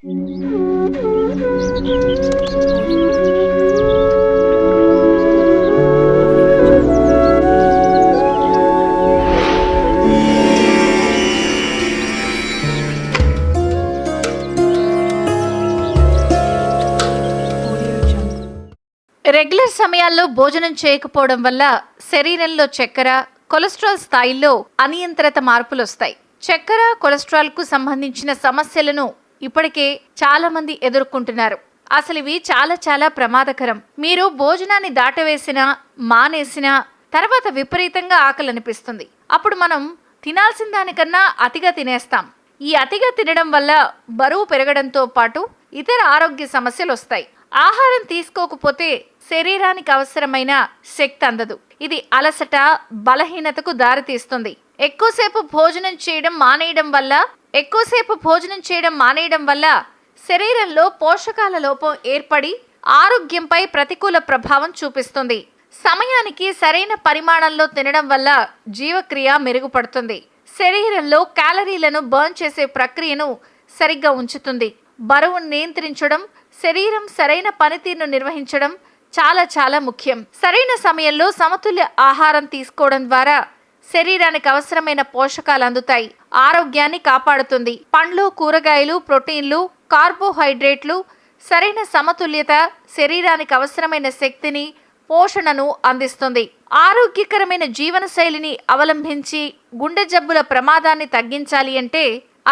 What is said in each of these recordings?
Regular సమయాల్లో భోజనం చేయకపోవడం వల్ల శరీరంలో చక్కెర, కొలెస్ట్రాల్ స్థాయిల్లో అనియంత్రిత మార్పులు వస్తాయి. చక్కెర, కొలెస్ట్రాల్ కు సంబంధించిన సమస్యలను ఇప్పటికే చాలా మంది ఎదుర్కొంటున్నారు. అసలు ఇవి చాలా చాలా ప్రమాదకరం. మీరు భోజనాన్ని దాటవేసినా, మానేసినా తర్వాత విపరీతంగా ఆకలి అనిపిస్తుంది. అప్పుడు మనం తినాల్సిన దానికన్నా అతిగా తినేస్తాం. ఈ అతిగా తినడం వల్ల బరువు పెరగడంతో పాటు ఇతర ఆరోగ్య సమస్యలు వస్తాయి. ఆహారం తీసుకోకపోతే శరీరానికి అవసరమైన శక్తి అందదు. ఇది అలసట, బలహీనతకు దారితీస్తుంది. ఎక్కువసేపు భోజనం చేయడం మానేయడం వల్ల శరీరంలో పోషకాల లోపం ఏర్పడి ఆరోగ్యంపై ప్రతికూల ప్రభావం చూపిస్తుంది. సమయానికి సరైన పరిమాణంలో తినడం వల్ల జీవక్రియ మెరుగుపడుతుంది. శరీరంలో క్యాలరీలను బర్న్ చేసే ప్రక్రియను సరిగ్గా ఉంచుతుంది. బరువును నియంత్రించడం, శరీరం సరైన పనితీరును నిర్వహించడం చాలా చాలా ముఖ్యం. సరైన సమయంలో సమతుల్య ఆహారం తీసుకోవడం ద్వారా శరీరానికి అవసరమైన పోషకాలు అందుతాయి, ఆరోగ్యాన్ని కాపాడుతుంది. పండ్లు, కూరగాయలు, ప్రోటీన్లు, కార్బోహైడ్రేట్లు సరైన సమతుల్యత శరీరానికి అవసరమైన శక్తిని, పోషణను అందిస్తుంది. ఆరోగ్యకరమైన జీవనశైలిని అవలంబించి గుండె జబ్బుల ప్రమాదాన్ని తగ్గించాలి అంటే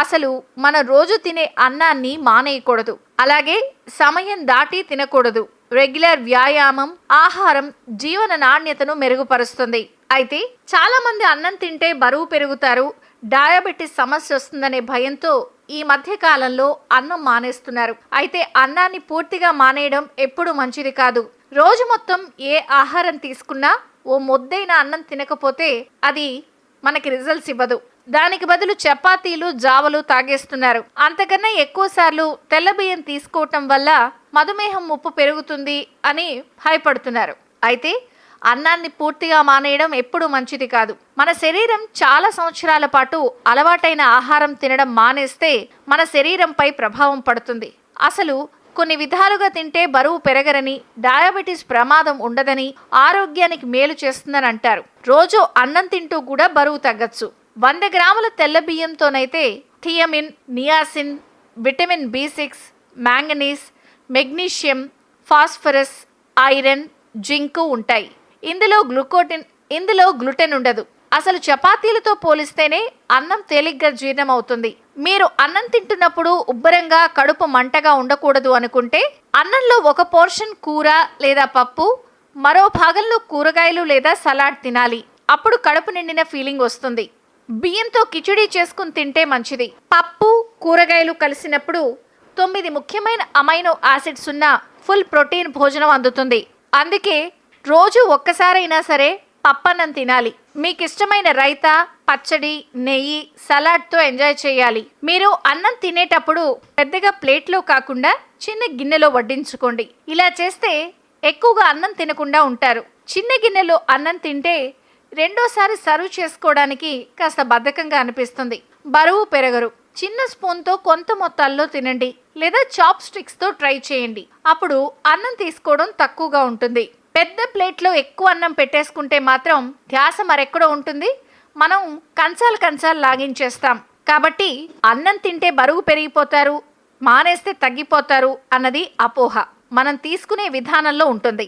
అసలు మన రోజు తినే అన్నాన్ని మానేయకూడదు. అలాగే సమయం దాటి తినకూడదు. రెగ్యులర్ వ్యాయామం, ఆహారం జీవన నాణ్యతను మెరుగుపరుస్తుంది. అయితే చాలా మంది అన్నం తింటే బరువు పెరుగుతారు, డయాబెటిస్ సమస్య వస్తుందనే భయంతో ఈ మధ్య కాలంలో అన్నం మానేస్తున్నారు. అయితే అన్నాన్ని పూర్తిగా మానేయడం ఎప్పుడు మంచిది కాదు. రోజు మొత్తం ఏ ఆహారం తీసుకున్నా ఓ ముద్దైన అన్నం తినకపోతే అది మనకి రిజల్ట్స్ ఇవ్వదు. దానికి బదులు చపాతీలు, జావలు తాగేస్తున్నారు. అంతకన్నా ఎక్కువ సార్లు తెల్ల బియ్యం తీసుకోవటం వల్ల మధుమేహం ముప్పు పెరుగుతుంది అని భయపడుతున్నారు. అయితే అన్నాన్ని పూర్తిగా మానేయడం ఎప్పుడు మంచిది కాదు. మన శరీరం చాలా సంవత్సరాల పాటు అలవాటైన ఆహారం తినడం మానేస్తే మన శరీరంపై ప్రభావం పడుతుంది. అసలు కొన్ని విధాలుగా తింటే బరువు పెరగరని, డయాబెటీస్ ప్రమాదం ఉండదని, ఆరోగ్యానికి మేలు చేస్తుందని అంటారు. రోజు అన్నం తింటూ కూడా బరువు తగ్గచ్చు. 100 గ్రాముల తెల్ల బియ్యంతోనైతే thiamine, niacin, vitamin B6, manganese, magnesium, phosphorus, iron, zinc ఉంటాయి. ఇందులో గ్లూటెన్ ఉండదు. అసలు చపాతీలతో పోలిస్తేనే అన్నం తేలిగ్గా జీర్ణం అవుతుంది. మీరు అన్నం తింటున్నప్పుడు ఉబ్బరంగా, కడుపు మంటగా ఉండకూడదు అనుకుంటే అన్నంలో ఒక పోర్షన్ కూర లేదా పప్పు, మరో భాగంలో కూరగాయలు లేదా సలాడ్ తినాలి. అప్పుడు కడుపు నిండిన ఫీలింగ్ వస్తుంది. బియ్యంతో కిచిడీ చేసుకుని తింటే మంచిది. పప్పు, కూరగాయలు కలిసినప్పుడు 9 ముఖ్యమైన అమైనో యాసిడ్స్ ఉన్న ఫుల్ ప్రోటీన్ భోజనం అందుతుంది. అందుకే రోజు ఒక్కసారైనా సరే పప్పన్నం తినాలి. మీకు ఇష్టమైన రైతా, పచ్చడి, నెయ్యి, సలాడ్తో ఎంజాయ్ చేయాలి. మీరు అన్నం తినేటప్పుడు పెద్దగా ప్లేట్లో కాకుండా చిన్న గిన్నెలో వడ్డించుకోండి. ఇలా చేస్తే ఎక్కువగా అన్నం తినకుండా ఉంటారు. చిన్న గిన్నెలో అన్నం తింటే రెండోసారి సర్వ్ చేసుకోవడానికి కాస్త బద్ధకంగా అనిపిస్తుంది. బరువు పెరగరు. చిన్న స్పూన్తో కొంత మొత్తాల్లో తినండి, లేదా చాప్ స్టిక్స్తో ట్రై చేయండి. అప్పుడు అన్నం తీసుకోవడం తక్కువగా ఉంటుంది. పెద్ద ప్లేట్లో ఎక్కువ అన్నం పెట్టేసుకుంటే మాత్రం ధ్యాస మరెక్కడో ఉంటుంది. మనం కంచాలు లాగించేస్తాం. కాబట్టి అన్నం తింటే బరువు పెరిగిపోతారు, మానేస్తే తగ్గిపోతారు అన్నది అపోహ. మనం తీసుకునే విధానంలో ఉంటుంది.